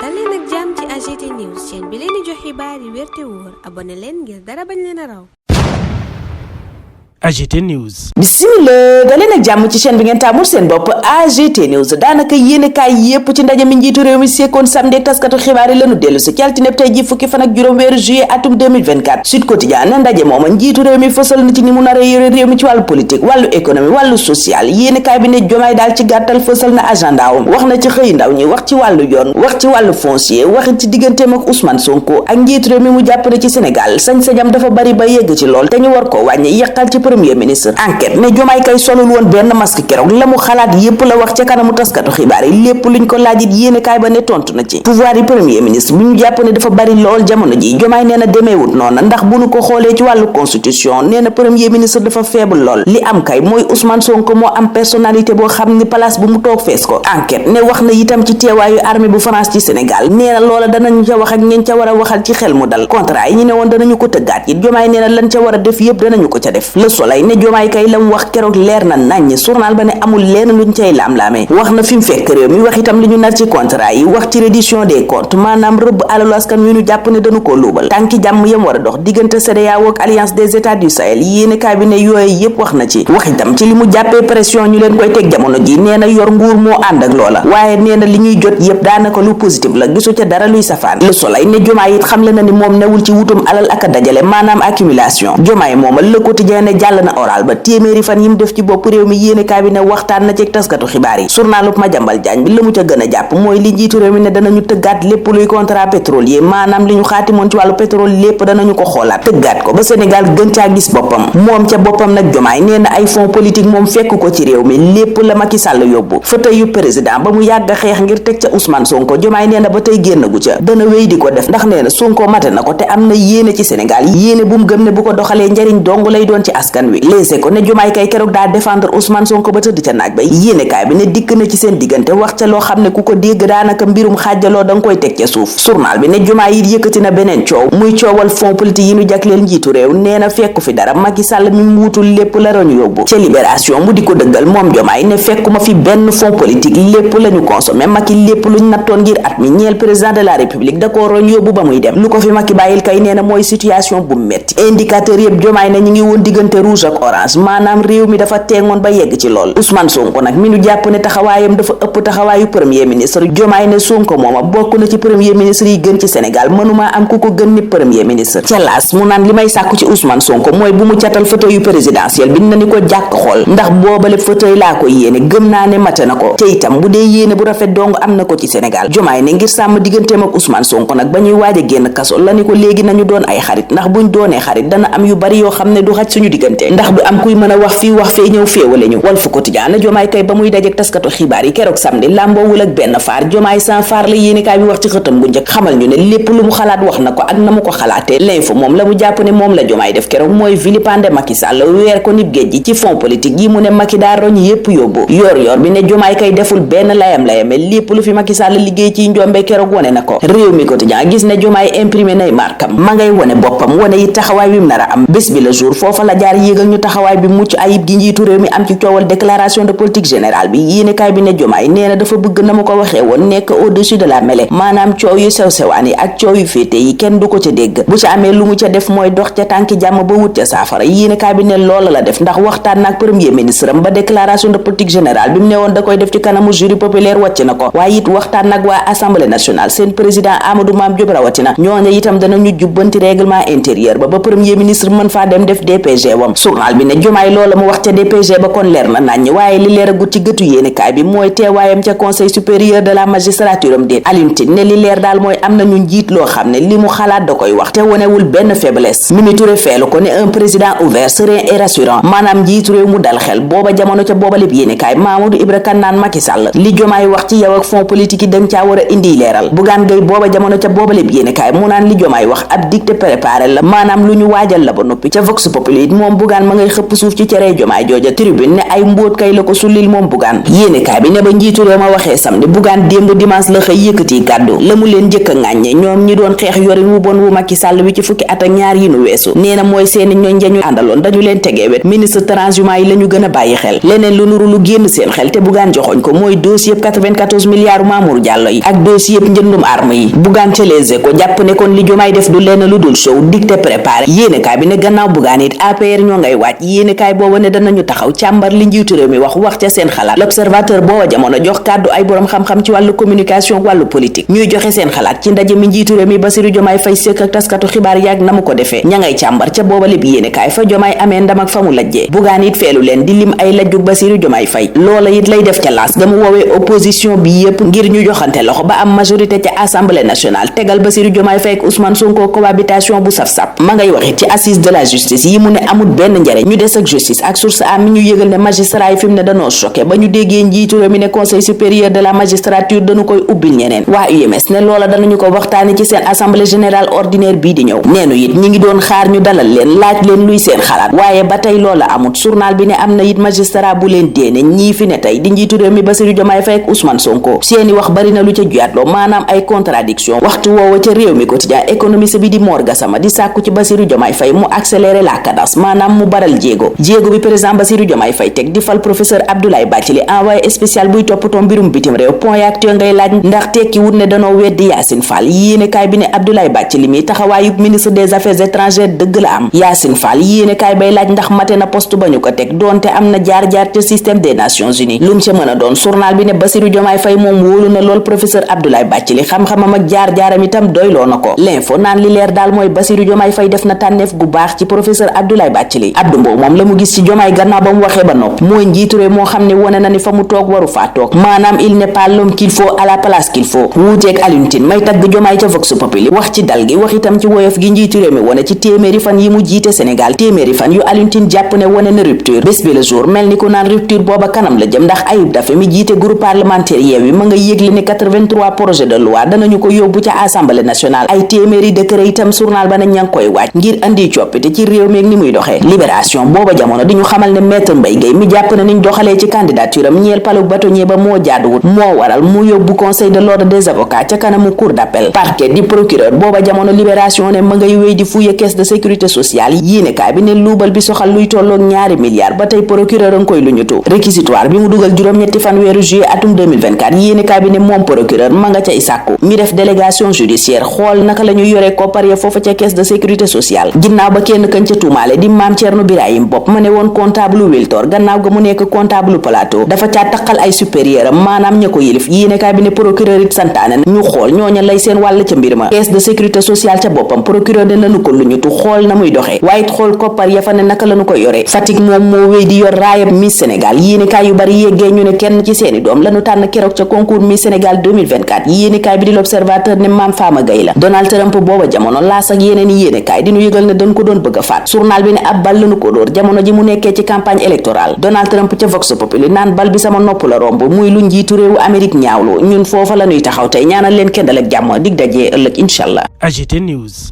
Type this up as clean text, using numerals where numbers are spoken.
dal leen ak jàmm ci AGT News chaîne bi leen di jox xibaar yi wér te wóor abonné leen ngir dara bañ leen a raw. AGT News. Bismillah daleen ak jàmm ci chaîne bi ngeen taamul seen bopp AGT News daanaka yéenekaay yépp ci ndaje mi njiitu réew mi sekkoon samedi ak taskatu xibaar yi lañu dellu si ci altine tey ji fukki fan ak juróom weeru juillet atum 2024 Sud Quotidien na ndaje mooma njiitu réew mi fësal na ci ni mu nar a yore réew mi ci wàllu politique wàllu économie wàllu social yéenekaay bi ne Diomaye daal ci gàttal fësal na agenda wam wax na ci xëy ndaw ñi wax ci wàllu yoon wax ci wàllu foncier wax ci digganteem ak Ousmane Sonko ak njiitu réew mi mu jàpp ne ci Sénégal sañ-sañam dafa bari ba yegg ci lool te ñu war ko wàññi yàqal ci premier ministre enquête ne Diomaye kay solul woon benn masque keroog la mu xalaat yépp la wax ca kanamu taskatu xibaar yi lépp luñ ko laajit yéene kaay ba ne tontu na ci pouvoir yi premier ministre bi ñu jàpp ne dafa bari lool jamono ji Diomaye nee na demeewut noona ndax bu ñu ko xoolee ci wàllu constitution nee na premier ministre dafa faible lool li am kay mooy Ousmane Sonko moo am personnalité boo xam ni place bu mu toog fees ko enquête ne wax na itam ci teewaayu armée bu France ci Sénégal nee na loola danañu ca wax ak ñeen ca war a waxal ci xel mu dal contrat yi ñu ne woon danañu ko tëggaat it Diomaye nee na lan ca war a def yépp danañu ko ca def Le Soleil ne Diomaye kay lam wax keroog leer na nañ journal ba ne amul lenn luñ cay laam-laamee wax na fi mu fekk réew mi wax itam li ñu nar ci contrat yi wax ci reddition des comptes maanaam rëbb alalu askan wi ñu jàpp ne dañu ko luubal tànki jàmm yam war a dox diggante CEDEAO ak alliance des états du Sahel yéene kaay bi ne yooyu yépp wax na ci wax itam ci li mu jàppee pression ñu leen koy teg jamono ji nee na yor nguur moo ànd ak loola waaye nee na li ñuy jot yépp daanaka lu positif la gisu ca dara luy safaan Le Soleil ne Diomaye it xam le na ni moom newul ci wutum alal ak a dajale maanaam accumulation Diomaye mooma Le Quotidien ne jàll na oral ba téeméeri fan yi mu def ci bopp réew mi yéene kaay bi ne waxtaan na ci taskatu xibaar yi journalub Madiambal Diagne bi la mu ca gën a jàpp mooy li njiitu réew mi ne danañu tëggaat lépp luy contrat pétrolier maanaam li ñu xaatimoon ci wàllu pétrole lépp danañu ko xoolaat tëggaat ko ba Sénégal gën caa gis boppam moom ca boppam nag Diomaye nee na ay fonds politique moom fekk ko ci réew mi lépp la Macky Sall yóbbu fauteuil yu président ba mu yàgg xeex ngir teg ca Ousmane Sonko Diomaye nee na ba tey génnagu ca dana wéy di ko def ndax nee na Sonko mate na ko te am na yéene ci Sénégal yéene bu mu gëm ne bu ko doxalee njariñ dong lay doon ci askan wi léese ko ne Diomaye kay keroog daa défendre Ousmane Sonko ba tëdd ca naaj ba yéenekaay bi ne dikk na ci seen diggante wax ca loo xam ne ku ko dégg daanaka mbirum xaajaloo danga koy teg ca suuf journal bi ne Diomaye it yëkkati na beneen coow muy coowal fonds politique yi ñu jagleel njiitu réew nee na fekku fi dara Macky Sall mi mu wutul lépp la roñ yóbbu ca Libération mu di ko dëggal moom Diomaye ne fekkuma fi benn fonds politique lépp la ñu consommé Macky lépp luñ nattoon ngir at mi ñeel président de la république da koo roñ yóbbu ba muy dem lu ko fi Macky bàyyil kay nee na mooy situation bu metti indicateur yëpp Diomaye ne ñu ngi woon diggante rouge ak orange maanaam réew mi dafa teegoon ba yegg ci lool Ousmane Sonko nag mi nu jàpp ne taxawaayam dafa ëpp taxawaayu premier ministre Diomaye ne Sonko mooma bokk na ci premier ministre yi gën ci Sénégal mënumaa am ku ko gën ni premier ministre ca laas mu naan li may sàkku ci Ousmane Sonko mooy bu mu catal fauteuil yu présidentiel bi na ni ko jàkk xool ndax boobale fauteuil laa ko yéene gëm naa ne mate na ko te itam bu dee yéene bu rafet dong am na ko ci Sénégal Diomaye ne ngir sàmm digganteem ak Ousmane Sonko nag ba ñuy waaj a génn kaso la ni ko léegi nañu doon ay xarit ndax buñ doonee xarit dana am yu bari yoo xam ne du xaj suñu diggante ndax du am kuy mën a wax fii wax fee ñëw féewale ñu Walf Quotidien Diomaye kay ba muy dajek taskatu xibaar yi keroog samedi làmboowul ak benn faar Diomaye sans faar la yéenekaay bi wax ci xëtam bu njëkk xamal ñu ne lépp lu mu xalaat wax na ko ak na mu ko xalaatee L'Info moom la mu jàpp ne moom la Diomaye def keroog mooy vilipender Macky Sall weer ko nib géej gi ci fonds politique yi mu ne Macky daa roñ yépp yóbbu yor bi ne Diomaye kay deful benn layam-layame lépp lu fi Macky Sall liggéey ci njombe keroog wone na ko réew mi quotidien gis ne Diomaye imprimé nay markam ma ngay wone boppam wone yi taxawaay bi mu nar a am bés bi le jour foofa la jaar yéegal ñu taxawaay bi mucc ayib gi njiitu réew mi am ci coowal déclaration de politique générale bi yéenekaay bi ne Diomaye nee na dafa bëgg na mu ko waxee woon nekk au-dessus de la mêlée maanaam coow yu sew-sewaan yi ak coow yu féete yi kenn du ko ca dégg bu ca amee lu mu ca def mooy dox ca tànki jàmm ba wut ca saafara yéenekaay bi ne loola la def ndax waxtaan nag premier ministre am ba déclaration de politique générale bi mu ne woon da koy def ci kanamu jury populaire wàcc na ko waaye it waxtaan nag waa assemblée nationale seen président Amadou Mame Diop rawatina ñooñu itam danañu jubbanti règlement intérieur ba premier ministre mën faa dem def DPG wam journal bi ne Diomaye loola mu wax ca DPG ba kon leer na nañ waaye li leer a gut ci gëtu yéenekaay bi mooy teewaayam ca conseil supérieur de la magistrature am déet Alioune Tine ne li leer daal mooy am nañu njiit loo xam ne li mu xalaat da koy wax te wonewul benn faiblesse Mimi Touré feelu ko ne un président ouvert serein et rassurant maanaam njiitu réew mu dal xel booba jamono ca booba lépp yéenekaay Mamadou Ibra Kane naan Macky Sall li Diomaye wax ci yow ak fonds politique yi danga caa war a indi leeral Bougane Gueye booba jamono ca booba lépp yéenekaay mu naan li Diomaye wax ab dicté préparé la maanaam lu ñu waajal la ba noppi ca Vox Populi moom Bougane ma ngay xëpp suuf ci cere Jomaay jooja. Tribune ne ay mbóot kay la ko sullil moom Bougane. yéenekaay bi ne ba njiitu réew ma waxee samedi Bougane démb dimanche la xëy yëkkati kàddu la mu leen njëkk a ŋàññe ñoom ñi doon xeex yorin wu bon wu Macky Sall wi ci fukki at ak ñaar yi nu weesu. nee na mooy seeni ñooñ jañu àndaloon dañu leen tegee wet ministre transhumant yi la ñu gën a bàyyi xel. leneen lu nuru lu génn seen xel te Bougane joxoñ ko mooy dossier 94 milliards Mamour Diallo yi ak dossier njëndum arme yi. Bougane ca Les Échos jàpp ne kon li Jomaay def du lenn lu dul show dicté préparé. yéenekaay bi ne gannaaw Bougane it APR ñoo ngay waaj. yéenekaay booba ne danañu taxaw càmbar li njiitu réew mi wax ca seen xalaat. L'Observateur booba jamono jox kàddu ay borom xam-xam ci wàllu communication wàllu politique ñuy joxe seen xalaat ci ndaje mi njiitu réew mi Bassirou Diomaye Faye sëkk ak taskatu xibaar yaag na mu ko defee. ña ngay càmbar ca booba lépp yéenekaay fa Diomaye amee ndam ak fa mu lajjee. Bougane it feelu leen di lim ay lajjug Bassirou Diomaye Faye. loola it lay def ca laas ga mu woowee opposition bi yépp ngir ñu joxante loxo ba am majorité ca assemblée nationale tegal Bassirou Diomaye Faye ak Ousmane Sonko cohabitation bu saf-sap. ma ngay waxit ci assise de la justice yi mu ne amul benn njariñ ñu des ak justice ak source a mi ñu yëgal ne magistrat yi fi mu ne danoo choqué ba ñu déggee njiitu réew mi ne conseil supérieur de la magistrature dañu koy ubbil ñeneen. waa UMS ne loola danañu ko waxtaani ci seen assemblée générale ordinaire bii di ñëw. neenu it ñi ngi doon xaar ñu dalal leen laaj leen luy seen xalaat waaye ba tey loola amut. journal bi ne am na it magistrat bu leen déene ñii fi ne tey di njiitu réew mi Bassirou Diomaye Faye ak Ousmane Sonko seeni wax bari na lu ca juyaatloo maanaam ay contradiction waxtu woowa ca réew mi quotidien économiste bi di Mor Gassama di sàkku ci Bassirou Diomaye Faye mu accélérer la cadence maanaam mu baral jéego bi président Bassirou Diomaye Faye teg di fal professeur Abdoulaye Bathily envoyé spécial buy toppatoo mbirum bitim réew point actu ngay laaj ndax tekki wut ne danoo weddi Yacine Fall. yéenekaay bi ne Abdoulaye Bathily mi taxawaayub ministre des affaires étrangères dëgg la am. Yacine Fall yéenekaay bay laaj ndax mate na poste ba ñu ko teg donte am na jaar-jaar ca système des Nations Unies lum ca mën a doon. journal bi ne Bassirou Diomaye Faye moom wóolu na lool professeur Abdoulaye Bathily xam-xamam ak jaar-jaaram itam doyloo na ko. l'info naan li leer daal mooy Bassirou Diomaye Faye def na tànneef gu baax ci professeur Abdoulaye Bathily. Abdou Mbow moom la mu gis ci Diomaye gannaaw ba mu waxee ba nopp mooy njiitu réew moo xam ne wone na ni fa mu toog waru faa toog maanaam il n'est pas l'homme qu'il faut à la place qu'il faut. wuuteeg Alioune Tine may tagg Diomaye ca Vox Populi wax ci dal gi wax itam ci woyof gi njiitu réew mi wone ci téeméeri fan yi mu jiite Sénégal téeméeri fan yu Alioune Tine jàpp ne wone na rupture. bés bi le jour mel ni ku naan rupture booba kanam la jëm ndax Ayib Daffé mi jiite groupe parlementaire Yewwi ma nga yëgle ne 83 projets de loi danañu ko yóbbu ca assemblée nationale. ay téeméeri décret itam journal ba na ña ngi koy waaj ngir andi coppite ci réew mi ak ni muy doxee. Libération booba jamono di ñu xamal ne maître Mbaye Guèye mi jàpp na niñ doxalee ci candidature am ñeel palug bâtonnier ba moo jaaduwut moo waral mu yóbbu conseil de l'ordre des avocats ca kanamu cour d'appel. parquet di procureur booba jamono Libération ne ma ngay wéy di fouiller caisse de sécurité sociale yéenekaay bi ne luubal bi soxal luy tolloog 2 milliards ba tey procureur a ngi koy luñutu. réquisitoire bi mu dugal juróom-ñetti fan weeru juillet atum 2024 yéenekaay bi ne moom procureur ma nga cay sàkku mi def délégation judiciaire xool naka la ñu yore koppar ya foofa ca caisse de sécurité sociale ginnaaw ba kenn kañ ca tuumaale di Mame Thierno Birahim Bopp ma ne woon comptable Wiltor gannaaw ga mu nekk comptable plateau dafa caa taqal ay supérieur am maanaam ña ko yilif yéenekaay bi ne procureur it santaane ñu xool ñooña lay seen wàll ca mbir ma. caisse de sécurité sociale ca boppam procureur ne nanu ko luñutu xool na muy doxee waaye it xool koppar ya fa ne naka lañu ko yore. Fatick moom moo wéy di yor raayab Miss Sénégal yéenekaay yu bari yeggee ñu ne kenn ci seeni doom lañu tànn keroog ca concours Miss Sénégal 2024 yéenekaay bi di l'Observateur ne Mame Fama Gaye la. Donald Trump booba jamono laas ak yeneen i yéenekaay di ñu yëgal ne dañ ko doon bëgg a faat. journal bi ne ab bal lañu ko dóor jamono ji mu nekkee ci campagne électorale. Donald Trump ca Vox Populi naan bal bi sama nopp la romb muy lu njiitu réewu Amérique ñaawlu ñun foofa la ñuy taxaw tey ñaanal leen kendal ak jàmm dig dajee ëllëg incha allah. AGT News.